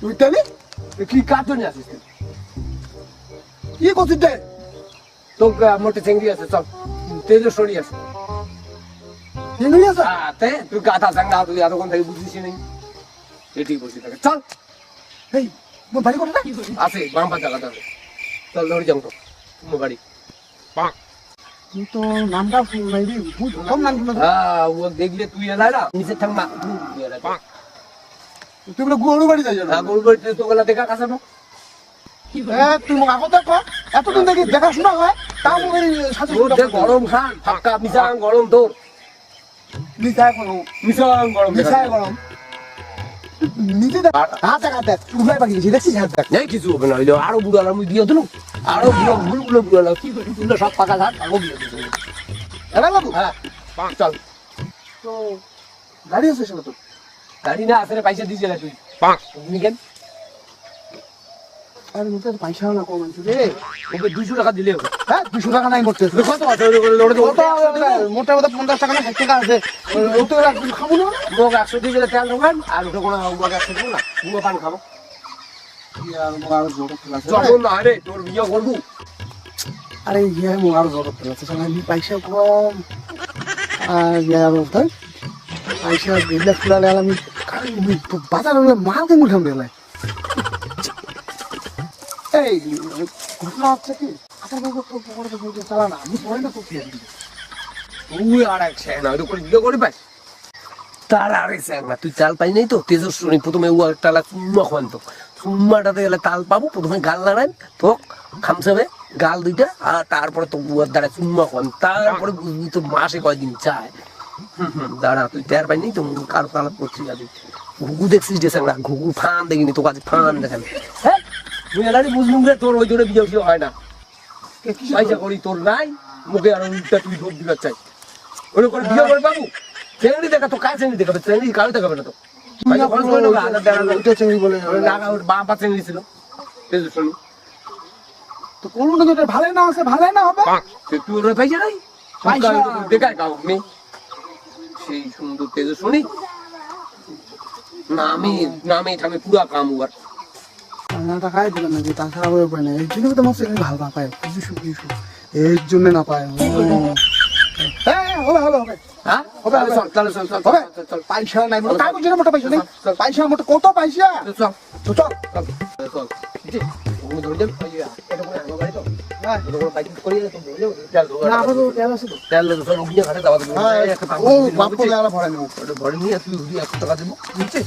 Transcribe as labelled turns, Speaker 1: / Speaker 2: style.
Speaker 1: তুই তাহলে
Speaker 2: কি কার জন্য আসিস তুই?
Speaker 1: কি করছিস রে?
Speaker 2: তোর মোটে চেঙ্গি আছে, চল তেজস্বরী আছে।
Speaker 1: চিংড়ি আছে?
Speaker 2: তে তুই গাধা চাঙ্গা, তুই এতক্ষণ থেকে বুঝিস নেই। এটি বলছি তাকে, চল।
Speaker 1: এই মোর বাড়ি কোথায়?
Speaker 2: আছে বাম পা জায়গাটা আছে। চল ধরে যাবো তো তোমার বাড়ি।
Speaker 1: তুই তো নামটা শুনলাই রে, কম নাম শুনলাম।
Speaker 2: হ্যাঁ, ও দেখলে তুই এলাই না নিচে থাক না।
Speaker 1: তুই বলে গরু বাড়ি যাই না?
Speaker 2: গরু বাড়িতে তো গলা দেখা কাছে না।
Speaker 1: তুই মোক আগতে ক, এতদিন দেখি দেখাশোনা হয়, তাও মোর সাথে
Speaker 2: গরম খান ফাঁকা মিশাং গরম তোর
Speaker 1: নিচায় গরম,
Speaker 2: মিশাং গরম
Speaker 1: নিচায় গরম। নিজে দেখ, হাত দেখ, উড়াই পাখি গেছি, দেখছিস হাত দেখ।
Speaker 2: নেই কিছু হবে না, হইলো আরো বুড়ালা মুই দিয়ে দিল আরো বুড়ো বুড়ালা কি করি তুই সব পাকা ঘাট আগো দিয়ে দিল।
Speaker 1: এবার বাবু,
Speaker 2: হ্যাঁ চল।
Speaker 1: তো গাড়ি আছে সেটা তো?
Speaker 2: গাড়ি না আসলে পয়সা দিয়েছিল তুই তুমি কেন?
Speaker 1: আরে মোটে পয়সা না কম আছে রে।
Speaker 2: ওকে 200 টাকা দিলে হবে।
Speaker 1: হ্যাঁ 200 টাকা নাই করতে।
Speaker 2: কত আছে
Speaker 1: মোটা মোটা 50 টাকা না 60 টাকা আছে। ও তো একদিন খাবো না।
Speaker 2: মোক 100 দিয়ে দিলে তেল ঢোকান আর ওটা কোনো মোক 100 দেবো না, পুরো পান খাবো।
Speaker 1: আর মোর আর জোর আছে।
Speaker 2: যখন না রে তোর বিয়ে করবো।
Speaker 1: আরে ইয়ে মোর আর জোর আছে। আমি পয়সা কম। আর ইয়ার ওটাই পয়সা দিলে ফুলালে আমি বাজার হলে মাল কেন উঠাম রে। এই ঘটনা হচ্ছে কি আচ্ছা বাবু তো পরে বলতে চালা না আমি পরে না তো কি
Speaker 2: তুই আর এক সেন না ওই করে বিয়ে করে পাই তার আর এক সেন না তুই চাল পাই নাই তো তেজস্বরী প্রথমে ও একটা চুম্মা খান তো চুম্মাটাতে গেলে তাল পাবো প্রথমে গাল নাড়ান তো খামসাবে গাল দুইটা আর তারপরে তো বুয়ার দ্বারা চুম্মা খান তারপরে বুঝবি তো মাসে কয়দিন চায় দাঁড়া তুই টের পাই নি তো কার তালাপ করছিস আজ ঘুঘু দেখছিস যে না ঘুঘু ফান দেখিনি তো কাছে ফান দেখান হ্যাঁ তুই এলারি বুঝলুম রে তোর ওই জন্য বিয়ে হয় না পয়সা করি তোর নাই মুখে আর উল্টা তুই ঢোক দিবার চাই ওই করে বিয়ে করে বাবু চেংড়ি দেখা তো কার চেংড়ি দেখাবে চেংড়ি কারো দেখাবে না তো
Speaker 1: ওইটা চেঙ্গি বলে
Speaker 2: বাম পা চেংড়ি ছিল তেজস্বরী
Speaker 1: তো কোন না যেটা ভালো না আছে ভালো না হবে
Speaker 2: তুই ওর পয়সা নাই
Speaker 1: পয়সা
Speaker 2: দেখায় কাউ মেয়ে সেই সুন্দর তেজস্বরী নামে ঠামে পুরা কাম উয়ার
Speaker 1: না টাকাই দিলাম নাকি তাছাড়া ওই উপায় নেই এই জন্য তো আমার চেঙ্গি ভালো না পায় কিছু এর জন্য না পায় হ্যাঁ হবে হবে হবে
Speaker 2: হ্যাঁ
Speaker 1: হবে হবে
Speaker 2: চল চল চল
Speaker 1: হবে
Speaker 2: চল
Speaker 1: পয়সা নাই মোটা কাগজ জন্য মোটা পয়সা নেই পয়সা মোটা কত পয়সা
Speaker 2: চল
Speaker 1: তো চল
Speaker 2: চল জি ওগুলো ধরে দেব এটা করে আমার গাড়ি তো
Speaker 1: হ্যাঁ
Speaker 2: ওগুলো করে বাইক করে তো বলে তেল দো
Speaker 1: না আবার তেল আছে তো
Speaker 2: তেল দো সব উঠিয়ে ঘাটে দাও
Speaker 1: ও বাপ করে আলা ভরা নেব
Speaker 2: ভরে নিয়ে তুই 100 টাকা দেবো নিচে